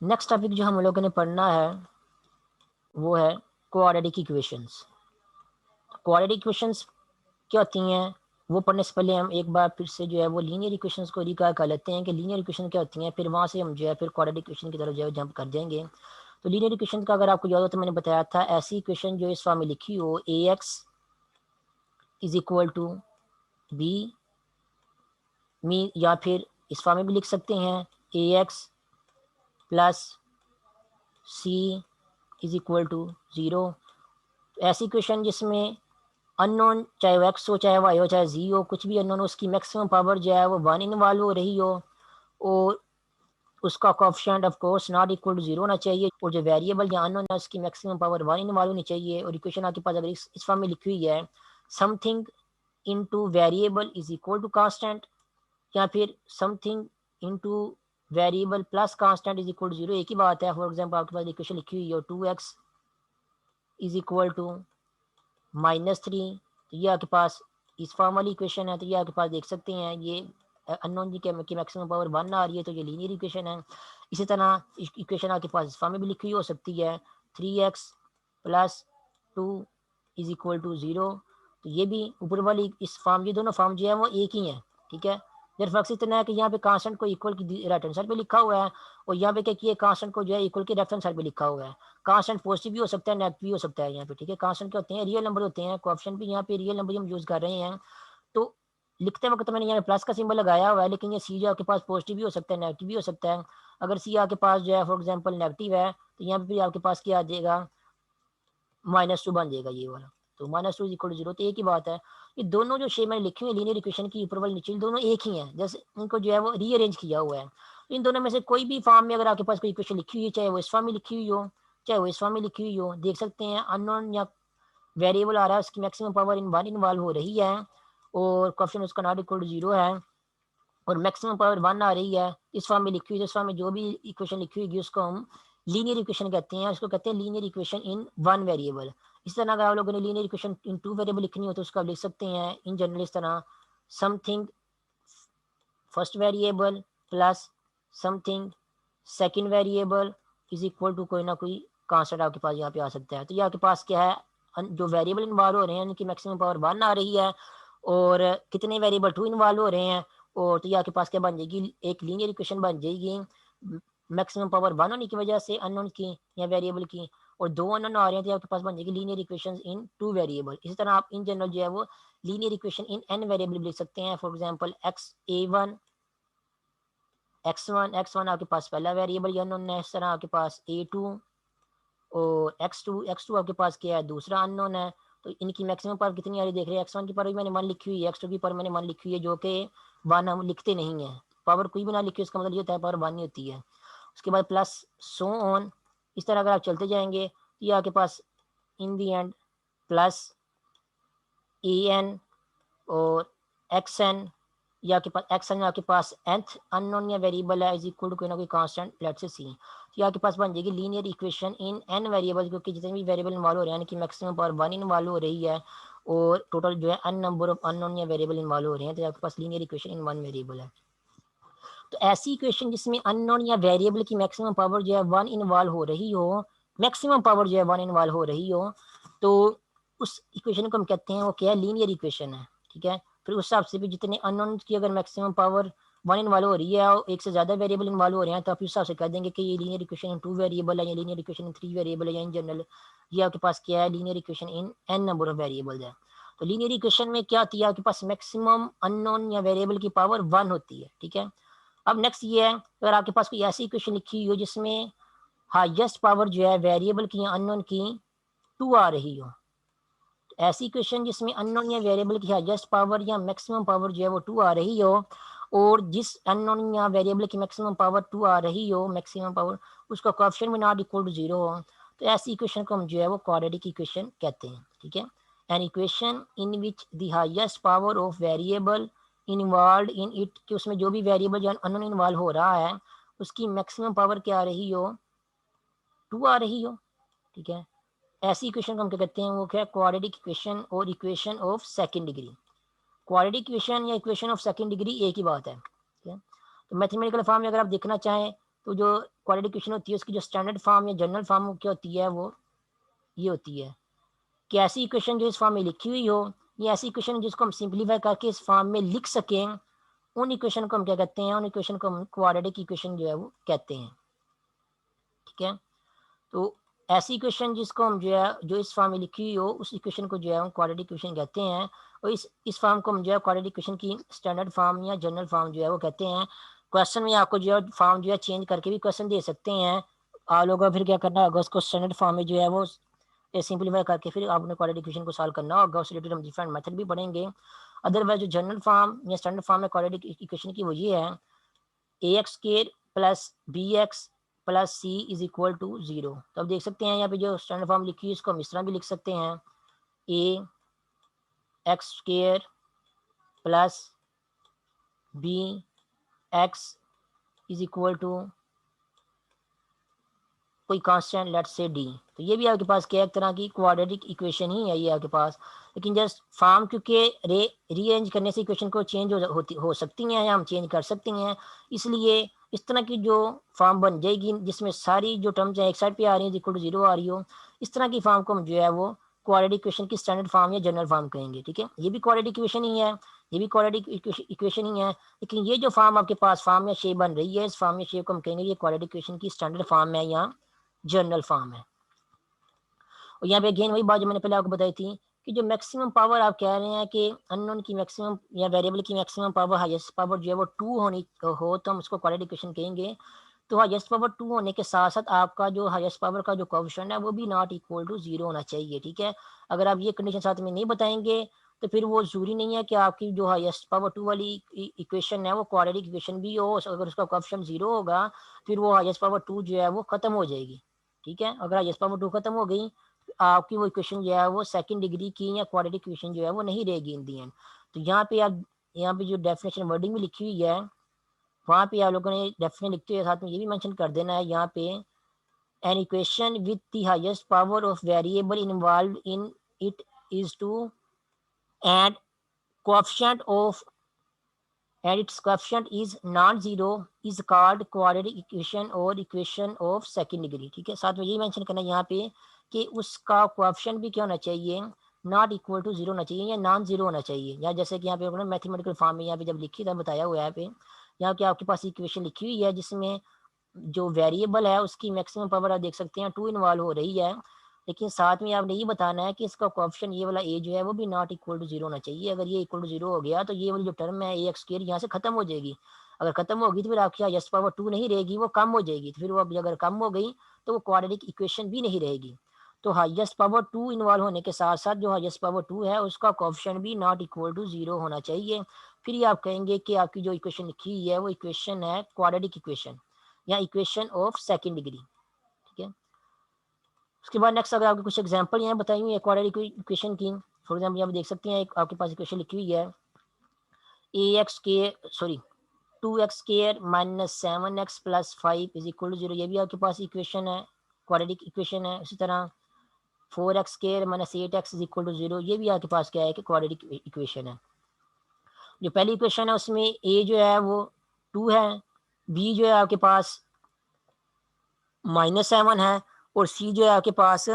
Next topic जो हम लोगों ने पढ़ना है वो है क्वाड्रेटिक इक्वेशंस। क्वाड्रेटिक इक्वेशंस क्या होती हैं वो पढ़ने से पहले हम एक बार फिर से जो है वो लीनियर इक्वेशंस को रिकॉल कर लेते हैं कि लीनियर इक्वेशन क्या होती हैं, फिर वहाँ से हम जो है फिर क्वाड्रेटिक इक्वेशन की तरफ जो है जंप कर जाएंगे। तो लीनियर इक्वेशन का अगर आपको याद हो तो मैंने बताया था ऐसी इक्वेशन जो इस फॉर्म में लिखी हो A X is equal to B मी, या फिर इस फॉर्म में भी लिख सकते हैं A X plus C is equal to zero. ऐसी इक्वेशन जिसमें अननोन चाहे वो एक्स हो चाहे वाई हो चाहे जी हो कुछ भी अननोन हो उसकी मैक्सिमम पावर जो है वो वन इन्वॉल्व हो रही हो और उसका coefficient of course not equal to zero होना चाहिए और जो वेरिएबल या अननोन है उसकी मैक्सिमम पावर वन इन्वॉल्व होनी चाहिए। और इक्वेशन आपके पास अगर इस फॉर्म में लिखी हुई है something into variable is equal to constant या फिर something into variable plus constant is equal to zero, एक ही बात है। फॉर एग्जांपल आपके पास इक्वेशन लिखी हुई है two x is equal to -3, तो ये आपके पास इस फॉर्म वाली इक्वेशन है। तो ये आपके पास देख सकते हैं ये अननोन जी की मैक्सिमम पावर वन आ रही है, तो ये लीनियर इक्वेशन है। इसी तरह इक्वेशन आपके पास इस फॉर्म में भी लिखी हुई हो सकती है 3x plus 2 is equal to zero. तो ये भी ऊपर वाली इस फॉर्म, ये दोनों फॉर्म जो है वो एक ही हैं, ठीक है। जब फर्क इतना है कि यहाँ पे कांस्टेंट को इक्वल की राइट हैंड साइड पे लिखा हुआ है और यहाँ पे क्या किया कांस्टेंट को जो है इक्वल के लेफ्ट हैंड साइड पे लिखा हुआ है। कांस्टेंट पॉजिटिव भी हो सकता है नेगेटिव भी हो सकता है यहाँ पे, ठीक है। कांस्टेंट क्या होते हैं रियल नंबर होते हैं, कोएफिशिएंट भी यहाँ पे रियल नंबर हम यूज कर रहे हैं। तो लिखते वक्त मैंने यहाँ प्लस का सिंबल लगाया हुआ है, लेकिन ये सी जो आपके पास पॉजिटिव भी हो सकता है नेगेटिव भी हो सकता है। अगर सी आपके पास जो है फॉर एग्जाम्पल नेगेटिव है तो यहाँ पे भी आपके पास क्या आ जाएगा -2 बन जाएगा ये वाला। तो -2 इज इक्वल टू जीरो, तो एक ही बात है। ये दोनों जो शेप मैंने लिखी हुई है लीनियर इक्वेशन की ऊपर वाली नीचे दोनों एक ही हैं, जैसे इनको जो है वो रीअरेंज किया हुआ है। तो इन दोनों में से कोई भी फॉर्म में अगर आपके पास कोई इक्वेशन लिखी हुई है चाहे वो इस फॉर्म में लिखी हुई हो चाहे वो इस फॉर्म में लिखी हुई हो, देख सकते हैं अननोन या वेरिएबल आ रहा है उसकी maximum power in one involve हो रही है और क्वेश्चन उसका नॉट इक्वल टू जीरो है और मैक्सिमम पावर वन आ रही है इस फॉर्म में लिखी हुई है। इस फॉर्म में जो भी इक्वेशन लिखी हुई उसको हम लीनियर इक्वेशन कहते हैं, उसको कहते हैं linear equation in one variable. इस तरह अगर आप लोगों ने लीनियर इक्वेशन इन टू वेरिएबल लिखनी हो तो उसको आप लिख सकते हैं इन जनरल इस तरह something first variable plus something second variable is equal to कोई ना कोई कांस्टेंट आपके पास यहाँ पे आ सकता है। तो ये आपके पास क्या है जो वेरिएबल इन्वॉल्व हो रहे हैं उनकी मैक्सिमम पावर वन आ रही है और कितने वेरिएबल टू इन्वॉल्व हो रहे हैं और तो ये आपके पास क्या बन जाएगी एक लीनियर इक्वेशन बन जाएगी मैक्सिमम पावर वन होने की वजह से अननोन की या वेरिएबल की और दो अननोन आ रहे हैं तो आपके पास बन जाएगी लीनियर इक्वेशन इन टू वेरिएबल। इसी तरह आप इन जनरल जो है वो linear equation in an variable लिख सकते हैं। फॉर एग्जांपल x1 आपके पास पहला वेरिएबल या अननोन है, इस तरह आपके पास a2 और x2 आपके पास क्या है दूसरा अननोन है। तो इनकी मैक्सिमम पावर कितनी आ रही देख रहे हैं x1 की पावर भी मैंने वन लिखी हुई है x2 की पावर मैंने वन लिखी हुई है जो कि वन हम लिखते नहीं है। पावर कोई भी ना लिखी उसका मतलब ये होता है पावर वन नहीं होती है। उसके बाद प्लस सो ऑन, इस तरह अगर आप चलते जाएंगे तो ये आपके पास इन the and plus A N और एक्स एन या आपके पास एक्स एन आपके पास nth अननोन या वेरिएबल है इज इक्वल टू कोई ना कोई कांस्टेंट लेट से सी। तो आपके पास बन जाएगी linear equation in an variable क्योंकि जितने भी वेरिएबल इन्वॉल्व हो रहे हैं यानी कि मैक्सिमम पावर वन इन्वॉल्व हो रही है और टोटल जो है अन नंबर ऑफ अननोन या वेरिएबल इन्वॉल्व हो रहे हैं तो आपके पास linear equation in one variable है। तो ऐसी इक्वेशन जिसमें अननोन या वेरिएबल की मैक्सिमम पावर जो है वन इन्वॉल्व हो रही हो, मैक्सिमम पावर जो है वन इन्वॉल्व हो रही हो, तो उस इक्वेशन को हम कहते हैं वो क्या है लीनियर इक्वेशन है, ठीक है। फिर उस हिसाब से भी जितने अननोन की अगर मैक्सिमम पावर वन इन्वॉल्व हो रही है और एक से ज़्यादा वेरिएबल इन्वॉल्व हो रहे हैं तो आप इस हिसाब से कह देंगे कि ये लीनियर इक्वेशन इन टू वेरिएबल है या linear equation in three variable है या इन जनरल ये आपके पास क्या है linear equation in an number of variable है। तो लीनियर इक्वेशन में क्या होती है आपके पास मैक्सिमम अननोन या वेरिएबल की पावर वन होती है, ठीक है। अब नेक्स्ट ये है अगर आपके पास कोई ऐसी इक्वेशन लिखी हुई हो जिसमें हाईएस्ट पावर जो है वेरिएबल की या अननोन की टू आ रही हो, ऐसी इक्वेशन जिसमें अननोन या वेरिएबल की हाईएस्ट पावर या मैक्सिमम पावर जो है वो टू आ रही हो और जिस अननोन या वेरिएबल की मैक्सिमम पावर टू आ रही हो मैक्सिमम पावर उसका कोएफिशिएंट भी नॉट इक्वल टू जीरो हो, तो ऐसी इक्वेशन को हम जो है वो क्वाड्रेटिक इक्वेशन कहते हैं, ठीक है। An equation in which the highest power of variable involve in it कि उसमें जो भी वेरिएबल जो अननोन इन्वॉल्व हो रहा है उसकी मैक्सिमम पावर क्या आ रही हो टू आ रही हो, ठीक है। ऐसी इक्वेशन को हम क्या कहते हैं वो क्या क्वाड्रेटिक इक्वेशन और equation of second degree. Quadratic equation या इक्वेशन ऑफ सेकंड डिग्री एक ही बात है, ठीक है। तो मैथमेटिकल फॉर्म में अगर आप देखना चाहें तो जो क्वाड्रेटिक इक्वेशन होती है उसकी जो स्टैंडर्ड फॉर्म या जनरल फॉर्म क्या होती है वो ये होती है कि ऐसी इक्वेशन जो इस फॉर्म में लिखी हुई हो या ऐसी इक्वेशन जिसको हम सिंप्लीफाई करके इस फॉर्म में लिख सकें, उन इक्वेशन को हम क्या कहते हैं, उन इक्वेशन को हम क्वाड्रेटिक इक्वेशन जो है वो कहते हैं। ठीक है, तो ऐसी इक्वेशन जिसको हम जो है जो इस फॉर्म में लिखी हुई हो उस इक्वेशन को जो है हम क्वाड्रेटिक इक्वेशन कहते हैं। और इस फॉर्म को हम जो है क्वाड्रेटिक इक्वेशन की स्टैंडर्ड फॉर्म या जनरल फॉर्म जो है वो कहते हैं। क्वेश्चन में आपको जो है फॉर्म जो है चेंज करके भी क्वेश्चन दे सकते हैं। आप लोगों को फिर क्या करना होगा, उसको स्टैंडर्ड फॉर्म में जो है वो सिंप्लीफाई करके फिर आपने क्वाड्रेटिक इक्वेशन को सॉल्व करना होगा। उससे रिलेटेड हम डिफरेंट मेथड भी पढ़ेंगे। अदरवाइज जो जनरल फॉर्म या स्टैंडर्ड फॉर्म है क्वाड्रेटिक इक्वेशन की वो ये है ax² plus bx plus C is equal to 0। तो अब देख सकते हैं यहाँ पे जो स्टैंडर्ड फॉर्म लिखी है इसको हम इस तरह भी लिख सकते हैं ax² plus bx is equal to कोई कांस्टेंट लेट्स से डी। तो ये भी आपके पास क्या एक तरह की क्वाड्रेटिक इक्वेशन ही है ये आपके पास। लेकिन जस्ट फॉर्म क्योंकि रीअरेंज करने से इक्वेशन को चेंज हो सकती हैं या हम चेंज कर सकते हैं, इसलिए इस तरह की जो फॉर्म बन जाएगी जिसमें सारी जो टर्म्स हैं एक साइड पे आ रही है इक्वल टू 0 आ रही हो, इस तरह की फॉर्म को हम जो है वो क्वाड्रेटिक इक्वेशन की स्टैंडर्ड फॉर्म या जनरल फॉर्म कहेंगे। ठीक है, ये भी क्वाड्रेटिक इक्वेशन ही है, ये भी क्वाड्रेटिक इक्वेशन ही है, लेकिन ये जो फॉर्म आपके पास फॉर्म या शेप बन रही है इस फॉर्म या शेप को हम कहेंगे ये क्वाड्रेटिक इक्वेशन की स्टैंडर्ड फॉर्म है या जनरल फॉर्म है। और यहाँ पे अगेन वही बात जो मैंने पहले आपको बताई थी कि जो मैक्सिमम पावर आप कह रहे हैं कि अननोन की मैक्सिमम या वेरिएबल की मैक्सिमम पावर हाईएस्ट पावर जो है वो 2 होनी हो तो हम उसको क्वाड्रेटिक इक्वेशन कहेंगे। तो हाईएस्ट पावर 2 होने के साथ साथ आपका जो हाईएस्ट पावर का जो कोएफिशिएंट है वो भी नॉट इक्वल टू 0 होना चाहिए। ठीक है, अगर आप ये कंडीशन साथ में नहीं बताएंगे तो फिर वो जरूरी नहीं है कि आपकी जो हाईएस्ट पावर 2 वाली इक्वेशन है वो क्वाड्रेटिक इक्वेशन भी हो। अगर उसका कोएफिशिएंट 0 होगा फिर वो हाईएस्ट पावर 2 जो है वो खत्म हो जाएगी। ठीक है, अगर हाईएस्ट पावर 2 खत्म हो गई आपकी वो इक्वेशन जो है वो सेकंड डिग्री की या क्वाड्रेटिक इक्वेशन जो है वो नहीं रहेगी इन दी एंड। तो यहाँ पे आप यहाँ पे जो डेफिनेशन वर्डिंग में लिखी हुई है वहाँ पे आप लोगों ने डेफिनेशन लिखते हुए साथ में ये भी मेंशन कर देना है यहाँ पे an equation with the highest power of variable involve in it is two and coefficient of and its coefficient is non-zero is called quadratic equation और equation of second degree। ठीक है, साथ में यही मेंशन करना है यहाँ पे कि उसका कोएफिशिएंट भी क्या होना चाहिए, नॉट इक्वल टू 0 होना चाहिए या नॉन जीरो होना चाहिए। या जैसे कि यहाँ पे मैथमेटिकल फॉर्म में यहाँ पे जब लिखी था बताया हुआ है यहाँ पे, यहाँ पे आपके पास इक्वेशन लिखी हुई है जिसमें जो वेरिएबल है उसकी मैक्सिमम पावर आप देख सकते हैं 2 इन्वॉल्व हो रही है, लेकिन साथ में आपने ये बताना है कि इसका कोएफिशिएंट ये वाला ए जो है वो भी नॉट इक्वल टू 0 होना चाहिए। अगर ये इक्वल टू 0 हो गया तो ये वाली जो टर्म है ax² यहाँ से खत्म हो जाएगी। अगर खत्म होगी तो फिर आपकी हाईएस्ट पावर 2 नहीं रहेगी, वो कम हो जाएगी। तो फिर वो अगर कम हो गई तो वो क्वाड्रेटिक इक्वेशन भी नहीं रहेगी। तो हाईएस्ट पावर 2 इन्वॉल्व होने के साथ साथ जो हाईएस्ट पावर 2 है उसका कोएफिशिएंट भी नॉट इक्वल टू 0 होना चाहिए। फिर ये आप कहेंगे कि आपकी जो इक्वेशन लिखी हुई है वो इक्वेशन है क्वाड्रेटिक इक्वेशन या इक्वेशन ऑफ सेकंड डिग्री। ठीक है, उसके बाद नेक्स्ट अगर आपके कुछ एग्जांपल यहाँ बताई हुई है क्वाड्रेटिक इक्वेशन की, फॉर एग्जांपल यहाँ देख सकते हैं एक आपके पास इक्वेशन लिखी हुई है two x square minus 7x plus 5 is equal to 0। ये भी आपके पास इक्वेशन है, क्वाड्रेटिक इक्वेशन है। इसी तरह 4x square minus 8x is equal to 0, ये भी आपके पास क्या है कि क्वाड्रेटिक इक्वेशन है। जो पहली इक्वेशन है उसमें a जो है वो 2 है, b जो है आपके पास -7 है और c जो है आपके पास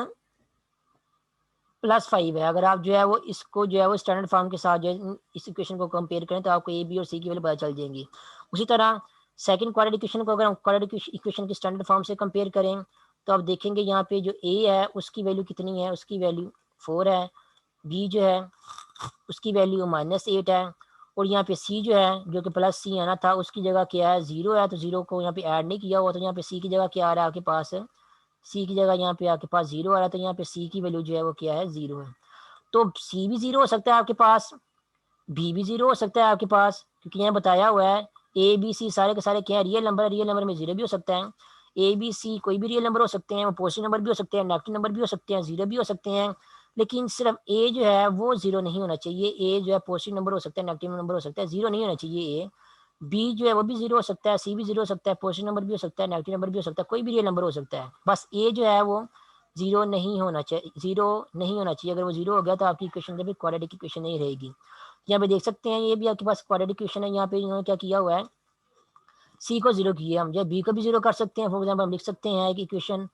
+5 है। अगर आप जो है वो इसको जो है वो स्टैंडर्ड फॉर्म के साथ जो है इस इक्वेशन को कंपेयर करें तो आपको ए बी और सी की वैल्यू पता चल जाएंगी। उसी तरह सेकंड क्वाड्रेटिक इक्वेशन को अगर हम क्वाड्रेटिक इक्वेशन की स्टैंडर्ड फॉर्म से कंपेयर करें तो आप देखेंगे यहाँ पे जो ए है उसकी वैल्यू कितनी है, उसकी वैल्यू 4 है, बी जो है उसकी वैल्यू -8 है और यहाँ पे सी जो है जो कि प्लस सी आना था उसकी जगह क्या है 0 है। तो 0 को यहाँ पे ऐड नहीं किया हुआ, तो यहाँ पे सी की जगह क्या आ रहा है आपके पास, सी की जगह यहाँ पे आपके पास 0 आ रहा है। तो यहाँ पे सी की वैल्यू जो है वो क्या है 0 है। तो सी भी 0 हो सकता है आपके पास, बी भी 0 हो सकता है आपके पास, क्योंकि यहाँ बताया हुआ है ए बी सी सारे के सारे क्या है रियल नंबर है, रियल नंबर में 0 भी हो सकता है। ए बी सी कोई भी रियल नंबर हो सकते हैं, वो पॉजिटिव नंबर भी हो सकते हैं, नेगेटिव नंबर भी हो सकते हैं, 0 भी हो सकते हैं, लेकिन सिर्फ ए जो है वो 0 नहीं होना चाहिए। ए जो है पॉजिटिव नंबर हो सकता है, नेगेटिव नंबर हो सकता है, 0 नहीं होना चाहिए ए। बी जो है वो भी 0 हो सकता है, सी भी 0 हो सकता है, पॉजिटिव नंबर भी हो सकता है, नेगेटिव नंबर भी हो सकता है, कोई भी रियल नंबर हो सकता है। बस ए जो है वो 0 नहीं होना चाहिए, 0 नहीं होना चाहिए। अगर वो 0 हो गया तो आपकी इक्वेशन जब भी क्वाड्रेटिक इक्वेशन नहीं रहेगी। यहाँ पे देख सकते हैं ये भी आपके पास क्वाड्रेटिक इक्वेशन है। यहाँ पे इन्होंने क्या किया हुआ है सी को जीरो किए हम, जब बी को भी जीरो कर सकते हैं। फॉर एग्जाम्पल हम लिख सकते हैं कि equation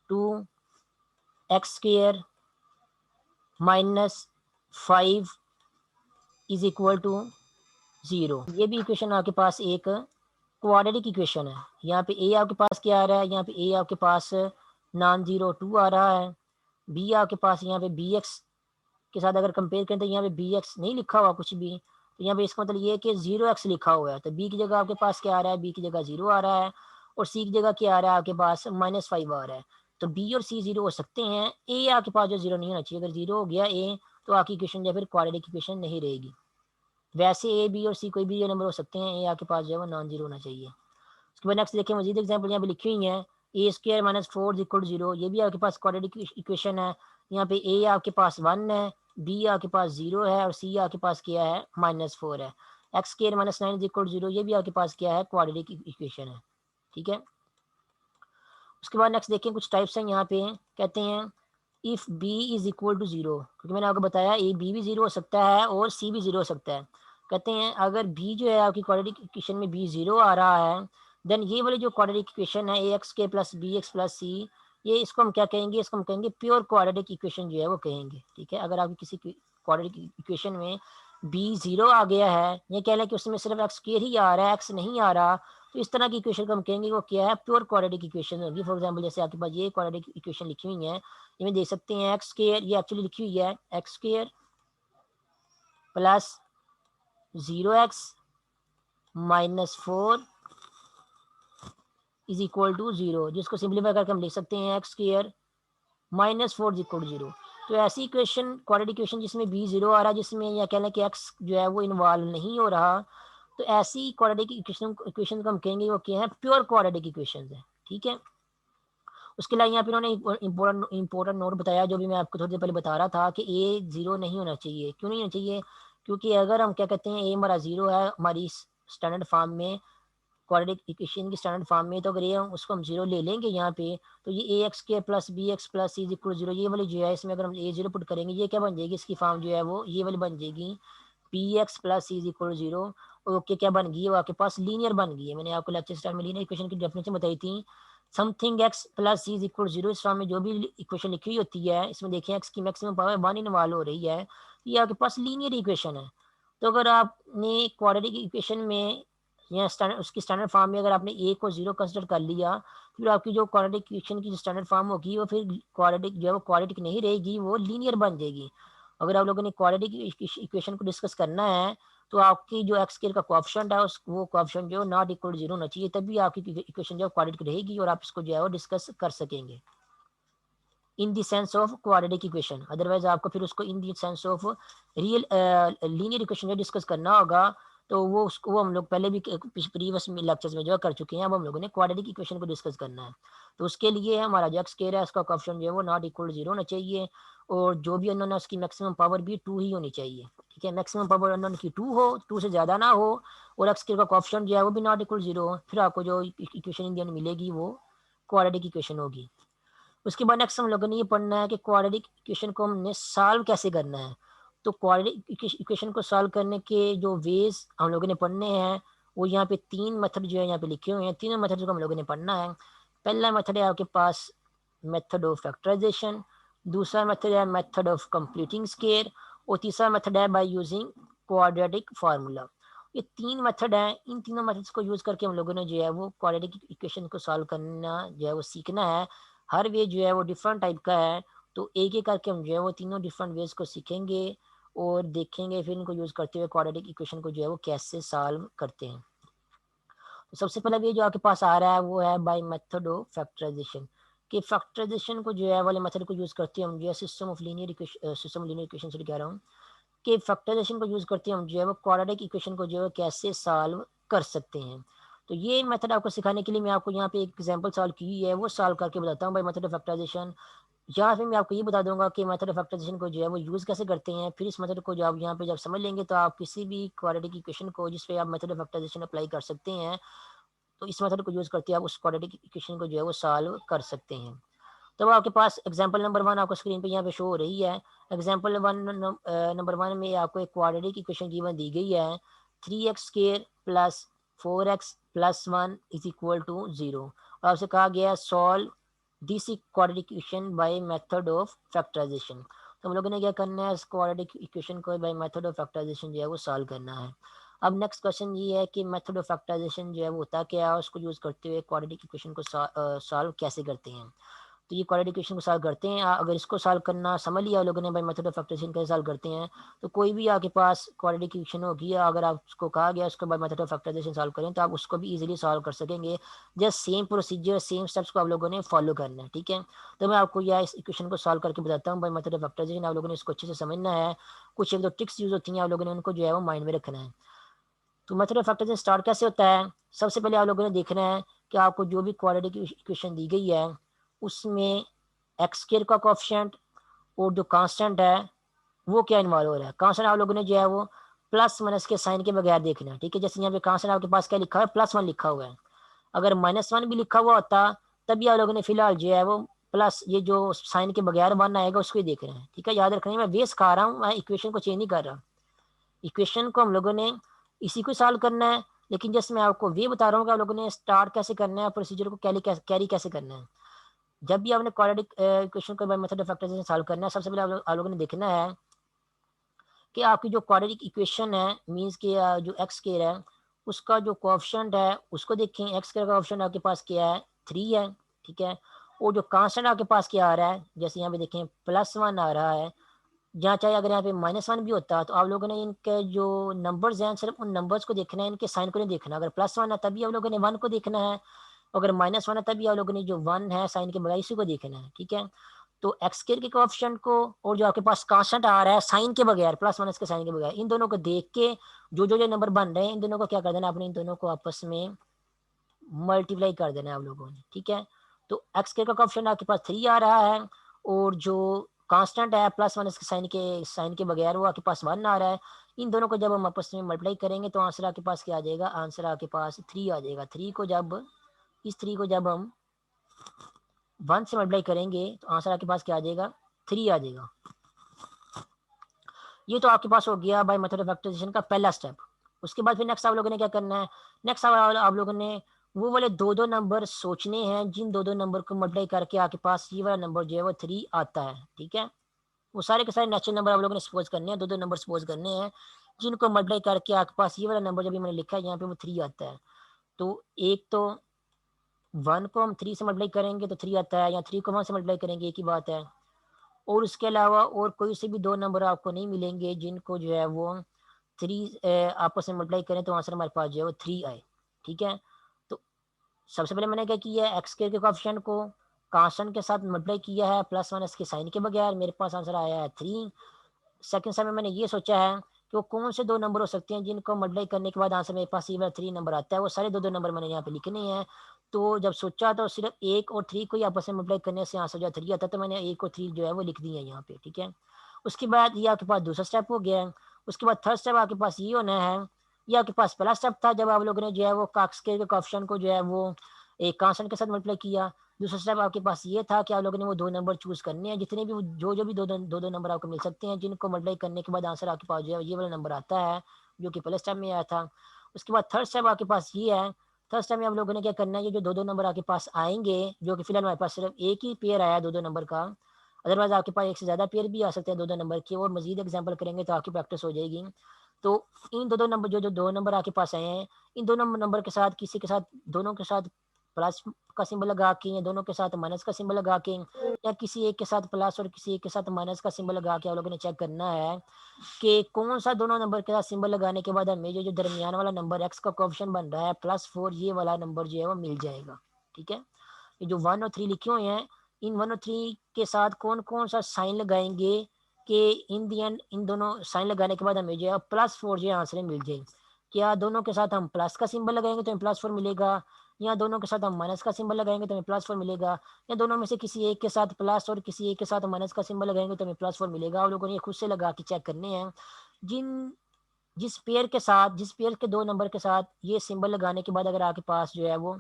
2x² minus 5 is equal to 0। ये भी इक्वेशन आपके पास एक क्वाड्रेटिक इक्वेशन है। यहाँ पे ए आपके पास क्या आ रहा है, यहाँ पे ए आपके पास नॉन जीरो 2 आ रहा है। बी आपके पास यहाँ पे बी एक्स के साथ अगर कंपेयर करें तो यहाँ पे बी एक्स नहीं लिखा हुआ कुछ भी, तो यहाँ पे इसका मतलब ये है कि 0x लिखा हुआ है। तो बी की जगह आपके पास क्या आ रहा है, बी की जगह 0 आ रहा है, और सी की जगह क्या आ रहा है आपके पास -5 आ रहा है। तो बी और सी 0 हो सकते हैं, ए आपके पास जो 0 नहीं होना चाहिए। अगर 0 हो गया ए, तो आपकी इक्वेशन जो फिर क्वाड्रेटिक इक्वेशन नहीं रहेगी। वैसे ए बी और सी कोई भी नंबर हो सकते हैं, ए आपके पास जो है वो नॉन जीरो होना चाहिए। उसके बाद नेक्स्ट देखिए, मजीद एग्जाम्पल यहाँ पे लिखी हुई है। a² माइनस 4 इक्वल टू 0, ये भी आपके पास क्वाड्रेटिक इक्वेशन है। यहाँ पे a आपके पास 1 है, b आपके पास 0 है, और c आपके पास क्या है -4 है। x² माइनस 9 इक्वल टू 0, ये भी आपके पास क्या है क्वाड्रेटिक इक्वेशन है। ठीक है। उसके बाद नेक्स्ट देखें, कुछ टाइप्स हैं यहाँ पे। कहते हैं if b is equal to 0, क्योंकि मैंने आपको बताया a b भी 0 हो सकता है और c भी 0 हो सकता है। कहते हैं अगर b जो है आपकी क्वाड्रेटिक इक्वेशन में b 0 आ रहा है, देन ये वाली जो क्वाड्रेटिक इक्वेशन है ax² plus bx plus c, ये इसको हम क्या कहेंगे, इसको हम कहेंगे प्योर क्वाड्रेटिक इक्वेशन जो है वो कहेंगे। ठीक है। अगर आपकी किसी क्वाड्रेटिक इक्वेशन में b 0 आ गया है, ये कह लें कि उसमें सिर्फ x² ही आ रहा है, x नहीं आ रहा, तो इस तरह की इक्वेशन को हम कहेंगे वो क्या है, प्योर क्वाड्रेटिक इक्वेशन होगी। फॉर एग्जांपल जैसे आपके पास ये क्वाड्रेटिक इक्वेशन लिखी हुई है, ये में देख सकते हैं x², ये एक्चुअली लिखी हुई है x² plus 0x minus 4 is equal to 0, जिसको सिंप्लीफाई करके हम लिख सकते हैं x² minus 4 is equal to 0। तो ऐसी इक्वेशन क्वाड्रेटिक इक्वेशन जिसमें b 0 आ रहा है, जिसमें या कह लें कि x जो है वो इन्वॉल्व नहीं हो रहा, तो ऐसी क्वाड्रेटिक इक्वेशन को हम कहेंगे वो क्या है, प्योर क्वाड्रेटिक इक्वेशन है। ठीक है। उसके अलावा यहाँ पे उन्होंने इंपॉर्टेंट नोट बताया, जो भी मैं आपको थोड़ी देर पहले बता रहा था, कि ए 0 नहीं होना चाहिए। क्यों नहीं होना चाहिए? क्योंकि अगर हम क्या कहते हैं ए हमारा 0 है हमारी स्टैंडर्ड फॉर्म में, क्वाड्रेटिक इक्वेशन की स्टैंडर्ड फॉर्म में, तो अगर ये उसको हम 0 ले लेंगे यहाँ पे, तो ये ax² plus bx plus c equal 0, ये वाली जो है इसमें अगर हम a 0 पुट करेंगे, ये क्या बन जाएगी, इसकी फॉर्म जो है वो ये वाली बन जाएगी px plus c equal 0। Okay, क्या बन गई है वो आपके पास लीनियर बन गई है। मैंने आपको लेक्चर स्टार्ट में लीनियर इक्वेशन की डेफिनेशन बताई थी, something x plus c equal 0। इस फॉर्म में जो भी इक्वेशन लिखी हुई होती है, इसमें देखिए x की मैक्सिमम पावर 1 इन्वॉल्व हो रही है, ये आपके पास लीनियर इक्वेशन है। तो अगर आपने क्वाड्रेटिक इक्वेशन में या स्टैंडर्ड उसकी स्टैंडर्ड फॉर्म में अगर आपने ए को 0 कंसिडर कर लिया, फिर आपकी जो क्वाड्रेटिक इक्वेशन की स्टैंडर्ड फॉर्म होगी वो फिर क्वाड्रेटिक जो है वो क्वाड्रेटिक नहीं रहेगी, वो लीनियर बन जाएगी। अगर आप लोगों ने क्वाड्रेटिक इक्वेशन को डिस्कस करना है, तो आपकी जो x² का कोएफिशिएंट है उस वो कोएफिशिएंट जो नॉट इक्वल टू 0 होना चाहिए, तभी आपकी इक्वेशन जो क्वाड्रेटिक रहेगी और आप इसको जो है वो डिस्कस कर सकेंगे in the sense of quadratic equation. Otherwise आपको फिर उसको in the sense of real linear equation जो डिस्कस करना होगा, तो वो हम लोग पहले भी प्रीवियस लेक्चर्स में जो है कर चुके हैं। अब हम लोगों ने क्वाड्रेटिक इक्वेशन को डिस्कस करना है, तो उसके लिए हमारा जो x² है उसका कोएफिशिएंट जो है वो नॉट इक्वल टू 0 होना चाहिए, और जो भी अननोन है उसकी मैक्सिमम पावर भी 2 ही होनी चाहिए। ठीक है। मैक्सिमम पावर अननोन की 2 हो, 2 से ज़्यादा ना हो, और x² का कोएफिशिएंट जो है वो भी नॉट इक्वल 0 हो, फिर आपको जो इक्वेशन इन द एंड मिलेगी वो क्वाड्रेटिक इक्वेशन होगी। उसके बाद नेक्स्ट हम लोगों ने ये पढ़ना है कि क्वाड्रेटिक इक्वेशन को हमने सॉल्व कैसे करना है। तो क्वाड्रेटिक इक्वेशन को सॉल्व करने के जो वेज हम लोगों ने पढ़ने हैं, वो यहाँ पे 3 मेथड जो है यहाँ पे लिखे हुए हैं। तीनों मेथड को हम लोगों ने पढ़ना है। पहला मेथड है आपके पास मेथड ऑफ फैक्टराइजेशन, दूसरा मेथड है मेथड ऑफ कंप्लीटिंग स्क्वायर, और तीसरा मेथड है बाय यूजिंग क्वाड्रेटिक फार्मूला। ये 3 मेथड हैं। इन तीनों मेथड्स को यूज़ करके हम लोगों ने जो है वो क्वाड्रेटिक इक्वेशन को सॉल्व करना जो है वो सीखना है। हर वे जो है वो डिफरेंट टाइप का है, तो एक एक करके हम जो है वो तीनों डिफरेंट वेज को सीखेंगे और देखेंगे, फिर इनको यूज़ करते हुए क्वाड्रेटिक इक्वेशन को जो है वो कैसे सॉल्व करते हैं। तो सबसे पहले ये जो आपके पास आ रहा है वो है बाय मेथड ऑफ फैक्टराइजेशन। कि फैक्टराइजेशन को जो है वाले मेथड को यूज़ करते हैं हम जो है सिस्टम ऑफ लीनियर इक्वेशन से कह रहा हूँ, कि फैक्टराइजेशन को यूज़ करते हैं हम जो है वो क्वाड्रेटिक इक्वेशन को जो है कैसे सॉल्व कर सकते हैं। तो ये मेथड आपको सिखाने के लिए मैं आपको यहाँ पे एक एग्जांपल सॉल्व की है वो सॉल्व करके बताता हूँ बाय मेथड ऑफ फैक्टराइजेशन। या फिर मैं आपको ये बता दूंगा कि मेथड ऑफ फैक्टराइजेशन को जो है वो यूज़ कैसे करते हैं। फिर इस मेथड को जो आप यहाँ पे जब समझ लेंगे, तो आप किसी भी क्वाड्रेटिक इक्वेशन को जिस पे आप मेथड ऑफ फैक्टराइजेशन अप्लाई कर सकते हैं, तो इस मेथड को यूज़ करते हैं आप उस क्वाड्रेटिक इक्वेशन को जो है वो सॉल्व कर सकते हैं। तो आपके पास एग्जाम्पल नंबर 1 आपको स्क्रीन पे यहाँ पे शो हो रही है। एग्जाम्पल नंबर 1 में आपको एक क्वाड्रेटिक इक्वेशन गिवन दी गई है, 3x² plus 4x plus 1 is equal to 0। और आपसे कहा गया solve this quadratic equation by method of factorisation. तो हम लोगों ने क्या करना है, इस क्वाड्रेटिक इक्वेशन को बाय मेथड ऑफ फैक्टराइजेशन जो है वो सॉल्व करना है। अब नेक्स्ट क्वेश्चन ये है कि मेथड ऑफ फैक्टराइजेशन जो है वो होता क्या है, उसको यूज करते हुए क्वाड्रेटिक इक्वेशन को सॉल्व कैसे करते हैं। तो ये क्वाड्रेटिक इक्वेशन को सॉल्व करते हैं। अगर इसको सॉल्व करना समझ लिया लोगों ने भाई मेथड ऑफ फैक्टराइजेशन कैसे सॉल्व करते हैं, तो कोई भी आपके पास क्वाड्रेटिक इक्वेशन होगी, अगर आपको कहा गया उसको by method of factorisation solve करें तो आप उसको भी इजीली सॉल्व कर सकेंगे। Just same procedure same steps को आप लोगों ने फॉलो करना है, ठीक है। तो मैं आपको यह इस इक्वेशन को सॉल्व करके बताता हूँ बाय मेथड ऑफ फैक्टराइजेशन। आप लोगों ने इसको अच्छे से समझना है। कुछ एक दो ट्रिक्स यूज होती हैं, आप लोगों ने उनको जो है वो माइंड में रखना है। तो मेथड ऑफ फैक्टराइजेशन स्टार्ट कैसे होता है, सबसे पहले आप लोगों ने देखना है कि आपको जो भी क्वाड्रेटिक इक्वेशन दी गई है उसमें एक्स स्क्वायर का कोएफिशिएंट और जो कांस्टेंट है वो क्या इन्वॉल्व हो रहा है। कांस्टेंट आप लोगों ने जो है वो प्लस माइनस के साइन के बगैर देखना है, ठीक है। जैसे यहाँ पे कांस्टेंट आपके पास क्या लिखा है, +1 लिखा हुआ है। अगर -1 भी लिखा हुआ होता तभी आप लोगों ने फिलहाल जो है वो प्लस ये जो साइन के बगैर 1 आएगा उसको ही देखना है, ठीक है। याद रखना है मैं वेस्ट खा रहा हूँ, मैं इक्वेशन को चेंज नहीं कर रहा। इक्वेशन को हम लोगों ने इसी को सॉल्व करना है, लेकिन जैसे मैं आपको वे बता रहा हूँ कि आप लोगों ने स्टार्ट कैसे करना है, प्रोसीजर को कैरी कैसे करना है। जब भी आपने क्वाड्रेटिक इक्वेशन को by method of factorisation solve करना है, सबसे पहले आप लोगों ने देखना है कि आपकी जो क्वाड्रेटिक इक्वेशन है मींस कि जो एक्स स्क्वायर है उसका जो कोएफिशिएंट है उसको देखें। एक्स स्क्वायर का कोएफिशिएंट आपके पास क्या है, 3 है, ठीक है। और जो कांस्टेंट आपके पास क्या आ रहा है, जैसे यहाँ पे देखें +1 आ रहा है। जहाँ चाहे अगर यहाँ पे -1 भी होता तो आप लोगों ने इनके जो नंबर्स हैं सिर्फ उन नंबर्स को देखना है, इनके साइन को नहीं देखना। अगर +1 है तभी आप लोगों ने 1 को देखना है, अगर -1 है तभी आप लोगों ने जो 1 है साइन के बगैर इसी को देखना है, ठीक है। तो एक्स स्क्वायर के कोएफिशिएंट को और जो आपके पास कांस्टेंट आ रहा है साइन के बगैर +1 के साइन के बगैर, इन दोनों को देख के जो नंबर बन रहे हैं इन दोनों को क्या कर देना, आपने इन दोनों को आपस में मल्टीप्लाई कर देना है आप लोगों ने, ठीक है। तो एक्स स्क्वायर का कोएफिशिएंट आपके पास 3 आ रहा है और जो कांस्टेंट है +1 इसके साइन के बगैर वो आपके पास 1 आ रहा है। इन दोनों को जब हम आपस में मल्टीप्लाई करेंगे तो आंसर आपके पास क्या आ जाएगा, आंसर आपके पास 3 आ जाएगा। 3 को जब इस 3 को जब हम 1 से मल्टीप्लाई करेंगे तो आंसर आपके पास क्या आ जाएगा, 3 आ जाएगा। ये तो आपके पास हो गया बाय मेथड ऑफ फैक्टराइजेशन का पहला स्टेप। उसके बाद फिर नेक्स्ट आप लोगों ने क्या करना है, नेक्स्ट आप लोगों ने वो वाले दो नंबर सोचने हैं जिन दो नंबर को मल्टीप्लाई करके आपके पास ये वाला नंबर जो है वो 3 आता है, ठीक है। वो सारे के सारे नेचुरल नंबर आप लोगों ने सपोज करने हैं, दो नंबर सपोज करने हैं जिनको मल्टीप्लाई करके आपके पास ये वाला नंबर जब भी मैंने लिखा है यहाँ पे वो 3 आता है। तो एक तो 1 को हम 3 से मल्टीप्लाई करेंगे तो 3 आता है, या 3 को 1 से मल्टीप्लाई करेंगे एक ही बात है। और उसके अलावा और कोई से भी दो नंबर आपको नहीं मिलेंगे जिनको जो है वो 3 आपस में मल्टीप्लाई करें तो आंसर हमारे पास जो है वो 3 आए, ठीक है। तो सबसे पहले मैंने क्या किया है, एक्स स्क्वायर के कोएफिशिएंट को कांस्टेंट के साथ मल्टीप्लाई किया है +1 इसके साइन के बगैर, मेरे पास आंसर आया है 3। सेकंड समय मैंने ये सोचा है कि वो कौन से दो नंबर हो सकते हैं जिनको मल्टीप्लाई करने के बाद आंसर मेरे पास ये वाला 3 नंबर आता है। वो सारे दो नंबर मैंने यहाँ पे लिखने हैं। तो जब सोचा तो सिर्फ 1 और 3 को ही आपस में मल्टीप्लाई करने से आंसर जो 3 आता है, तो मैंने 1 और 3 जो है वो लिख दिए हैं यहाँ पे, ठीक है। उसके बाद ये आपके पास दूसरा स्टेप हो गया है। उसके बाद थर्ड स्टेप आपके पास ये होना है, ये आपके पास पहला स्टेप था जब आप लोगों ने जो है वो एक्स स्क्वायर के कोएफिशिएंट को जो है वो एक कांस्टेंट के साथ मल्टीप्लाई किया। दूसरा स्टेप आपके पास ये था कि आप लोगों ने वो दो नंबर चूज करने हैं, जितने भी जो भी दो नंबर आपको मिल सकते हैं जिनको मल्टीप्लाई करने के बाद आंसर आपके पास जो है ये वाला नंबर आता है जो कि पहले स्टेप में आया था। उसके बाद थर्ड स्टेप आपके पास ये है। थर्ड स्टेप में आप लोगों ने क्या करना है, ये जो दो नंबर आपके पास आएंगे, जो कि फिलहाल हमारे पास सिर्फ एक ही पेयर आया दो नंबर का, अदरवाइज आपके पास एक से ज्यादा पेयर भी आ सकते हैं दो नंबर के, और मजीद एग्जाम्पल करेंगे तो आपकी प्रैक्टिस हो जाएगी। तो इन दो नंबर जो जो दो नंबर आपके पास आए हैं, इन दोनों नंबर के साथ किसी के साथ दोनों के साथ प्लस का सिंबल लगा के, या दोनों के साथ माइनस का सिंबल लगा के, या किसी एक के साथ प्लस और किसी एक के साथ माइनस का सिंबल लगा के आप लोगों ने चेक करना है कि कौन सा दोनों नंबर के साथ सिंबल लगाने के बाद हमें जो दरमियान वाला नंबर एक्स का कोएफिशिएंट बन रहा है +4, ये वाला नंबर जो है वो मिल जाएगा, ठीक है। ये जो 1 और 3 लिखे हुए हैं, इन 1 और 3 के साथ कौन कौन सा साइन लगाएंगे कि इन दी एंड इन दोनों साइन लगाने के बाद हमें जो है +4 जो है आंसर मिल जाए। क्या दोनों के साथ हम प्लस का सिंबल लगाएंगे तो हमें +4 मिलेगा, या दोनों के साथ हम माइनस का सिंबल लगाएंगे तो हमें +4 मिलेगा, या दोनों में से किसी एक के साथ प्लस और किसी एक के साथ माइनस का सिंबल लगाएंगे तो हमें +4 मिलेगा। आप लोगों ने ये खुद से लगा के चेक करने हैं। जिन जिस पेयर के दो नंबर के साथ ये सिंबल लगाने के बाद अगर आपके पास जो है वो